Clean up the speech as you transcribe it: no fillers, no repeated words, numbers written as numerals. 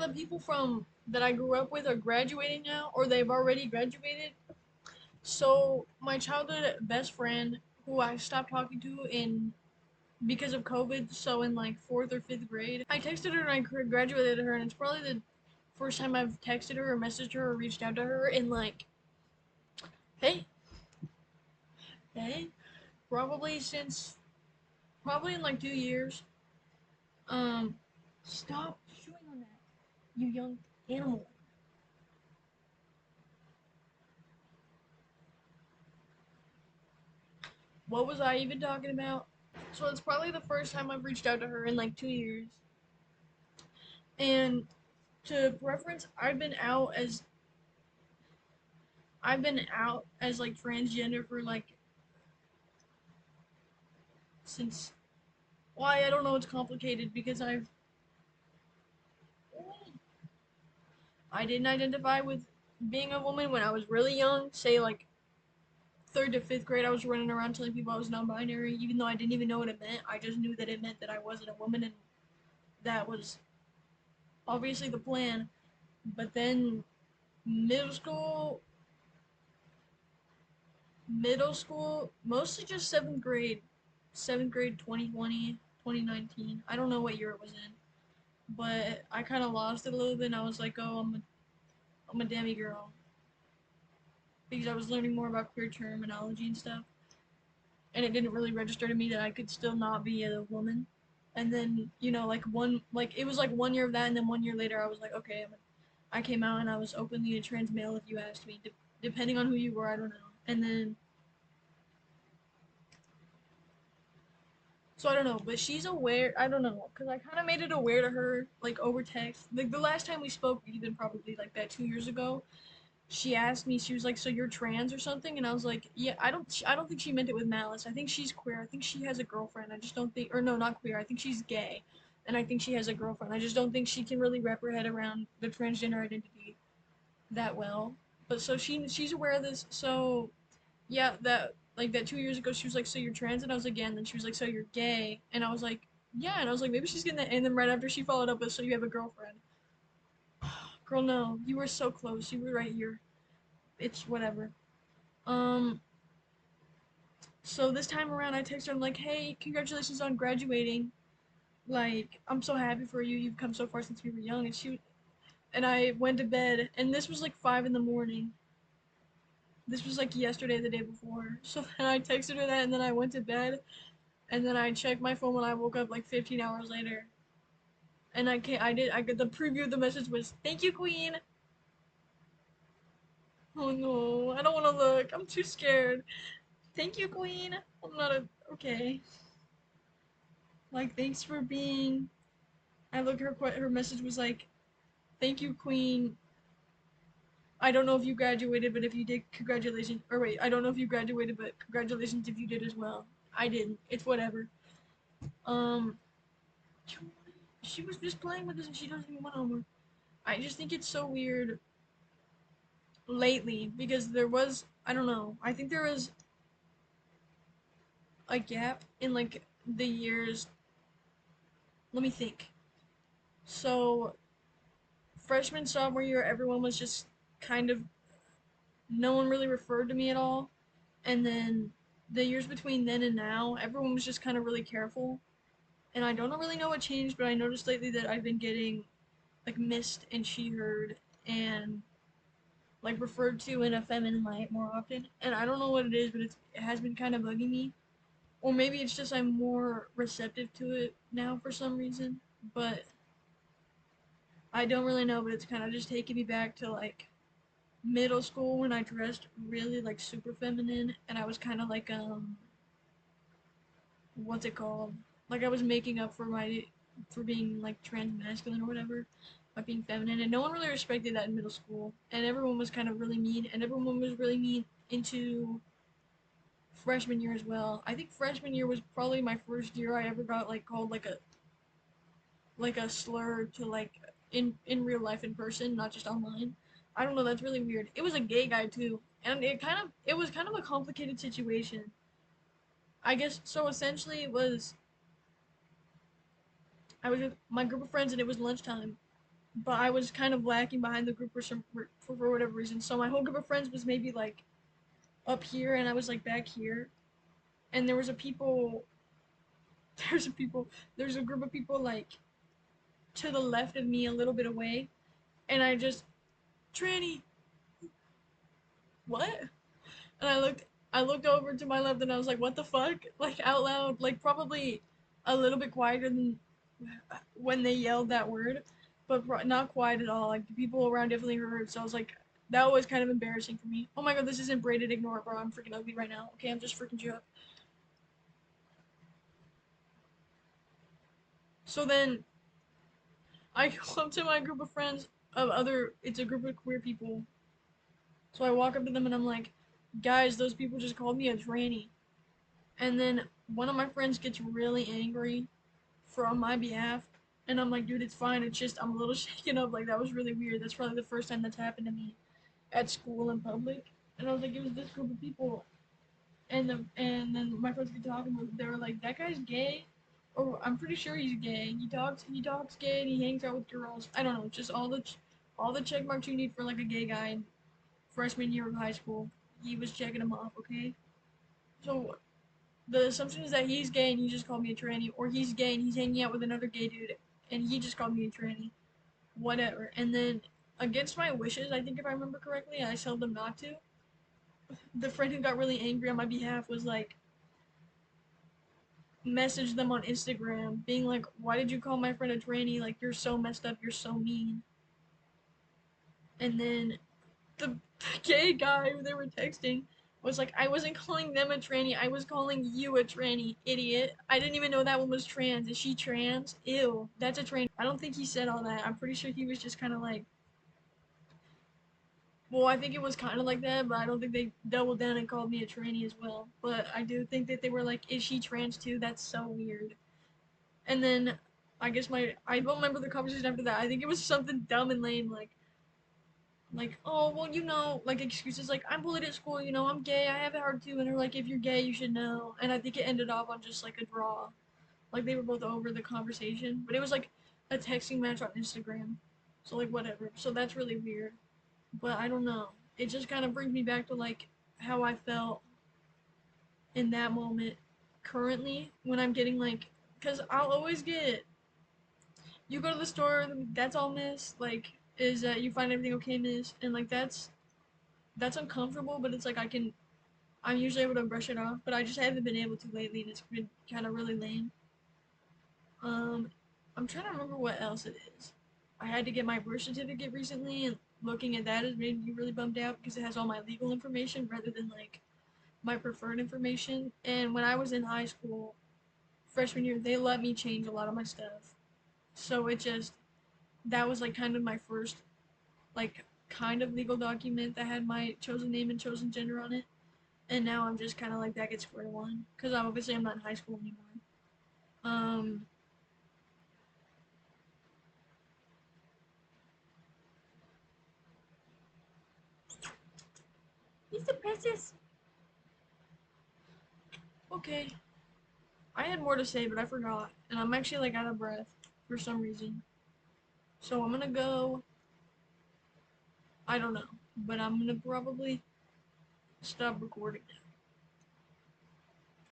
the people from that I grew up with are graduating now, or they've already graduated. So my childhood best friend, who I stopped talking to in because of COVID, so in like fourth or fifth grade, I texted her and I graduated her, and it's probably the first time I've texted her or messaged her or reached out to her in like, hey, hey, probably since probably in like 2 years. Um, stop chewing on that, you young animal. What was I even talking about? So it's probably the first time I've reached out to her in like 2 years. And to reference, I've been out as like transgender for like since why I don't know, it's complicated because I didn't identify with being a woman when I was really young, say like third to fifth grade. I was running around telling people I was non-binary, even though I didn't even know what it meant. I just knew that it meant that I wasn't a woman, and that was obviously the plan. But then middle school, mostly just seventh grade 2020, 2019. I don't know what year it was in, but I kind of lost it a little bit, and I was like, oh, I'm a demi girl, because I was learning more about queer terminology and stuff, and it didn't really register to me that I could still not be a woman. And then, like it was like 1 year of that, and then 1 year later, I was like, okay, I came out and I was openly a trans male if you asked me, depending on who you were, I don't know. And then, so I don't know, but she's aware, I don't know, because I kind of made it aware to her, like over text. Like the last time we spoke, even probably like that 2 years ago, she asked me, she was like, so you're trans or something? And I was like, yeah, I don't think she meant it with malice. I think she's queer. I think she has a girlfriend. I just don't think, or no, not queer. I think she's gay. And I think she has a girlfriend. I just don't think she can really wrap her head around the transgender identity that well. But so she's aware of this. So yeah, that 2 years ago, she was like, so you're trans? And I was like, yeah. And then she was like, so you're gay? And I was like, yeah. And I was like, maybe she's getting that. And then right after, she followed up with, so you have a girlfriend? Girl, no, you were so close. You were right here. It's whatever. Um, so this time around, I texted her, I'm like, hey, congratulations on graduating. Like, I'm so happy for you. You've come so far since we were young. And I went to bed, and this was like 5 in the morning. This was like yesterday, the day before. So then I texted her that, and then I went to bed, and then I checked my phone when I woke up like 15 hours later. And I got the preview of the message was, thank you, Queen. Oh no, I don't want to look. I'm too scared. Thank you, Queen. I'm not okay. Like, thanks for being. I looked, her message was like, thank you, Queen. I don't know if you graduated, but if you did, congratulations. Or wait, I don't know if you graduated, but congratulations if you did as well. I didn't. It's whatever. Um, she was just playing with this and she doesn't even want homework. I just think it's so weird lately because I don't know, I think there was a gap in like the years. Let me think. So, freshman, sophomore year, everyone was just kind of, no one really referred to me at all. And then the years between then and now, everyone was just kind of really careful. And I don't really know what changed, but I noticed lately that I've been getting like missed and she heard and like referred to in a feminine light more often. And I don't know what it is, but it has been kind of bugging me. Or maybe it's just I'm more receptive to it now for some reason. But I don't really know, but it's kind of just taking me back to like middle school when I dressed really like super feminine and I was kind of like what's it called? Like I was making up for being like trans masculine or whatever by being feminine, and no one really respected that in middle school, and everyone was kind of really mean, and everyone was really mean into freshman year as well. I think freshman year was probably my first year I ever got like called like a slur to like in real life in person, not just online. I don't know, that's really weird. It was a gay guy too, and it was kind of a complicated situation. I guess so. Essentially, it was I was with my group of friends and it was lunchtime. but I was kind of lacking behind the group for whatever reason. So my whole group of friends was maybe like up here, and I was like back here, and there was a people, there's a people, there's a group of people like to the left of me, a little bit away, and I just tranny, what? And I looked over to my left, and I was like, what the fuck? Like out loud, like probably a little bit quieter than when they yelled that word, but not quiet at all. Like the people around definitely heard. So I was like, that was kind of embarrassing for me. Oh my god, this isn't braided. Ignore it, bro. I'm freaking ugly right now. Okay, I'm just freaking you up. So then I go up to my group of friends of other. It's a group of queer people. So I walk up to them and I'm like, guys, those people just called me a tranny. And then one of my friends gets really angry for on my behalf. And I'm like, dude, it's fine. It's just I'm a little shaken up. Like that was really weird. That's probably the first time that's happened to me at school in public. And I was like, it was this group of people. And then my friends get talking. They were like, that guy's gay, or I'm pretty sure he's gay. He talks gay and he hangs out with girls. I don't know. Just all the check marks you need for like a gay guy in freshman year of high school. He was checking them off. Okay. So the assumption is that he's gay and he just called me a tranny, or he's gay and he's hanging out with another gay dude and he just called me a tranny. Whatever. And then against my wishes, I think if I remember correctly, I told them not to. The friend who got really angry on my behalf was like, messaged them on Instagram, being like, why did you call my friend a tranny? Like, you're so messed up, you're so mean. And then the gay guy who they were texting was like, I wasn't calling them a tranny, I was calling you a tranny, idiot. I didn't even know that one was trans. Is she trans? Ew, that's a tranny. I don't think he said all that. I'm pretty sure he was just kind of like, well, I think it was kind of like that, but I don't think they doubled down and called me a tranny as well. But I do think that they were like, is she trans too? That's so weird. And then I don't remember the conversation after that. I think it was something dumb and lame like, oh well, like excuses like I'm bullied at school, I'm gay, I have it hard too, and they're like, if you're gay you should know. And I think it ended off on just like a draw. Like they were both over the conversation. But it was like a texting match on Instagram. So like whatever. So that's really weird. But I don't know. It just kinda brings me back to like how I felt in that moment currently when I'm getting like, because I'll always get, you go to the store, that's all miss, like, is that you find everything okay, miss, and like that's uncomfortable, but it's like I'm usually able to brush it off, but I just haven't been able to lately, and it's been kind of really lame. Um, I'm trying to remember what else it is. I had to get my birth certificate recently, and looking at that has made me really bummed out because it has all my legal information rather than like my preferred information. And when I was in high school, freshman year, they let me change a lot of my stuff. So it just, that was like kind of my first like kind of legal document that had my chosen name and chosen gender on it. And now I'm just kind of like back at square one because I'm not in high school anymore. Um, he's the princess. Okay, I had more to say, but I forgot, and I'm actually like out of breath for some reason. So I'm gonna go. I don't know, but I'm gonna probably stop recording now.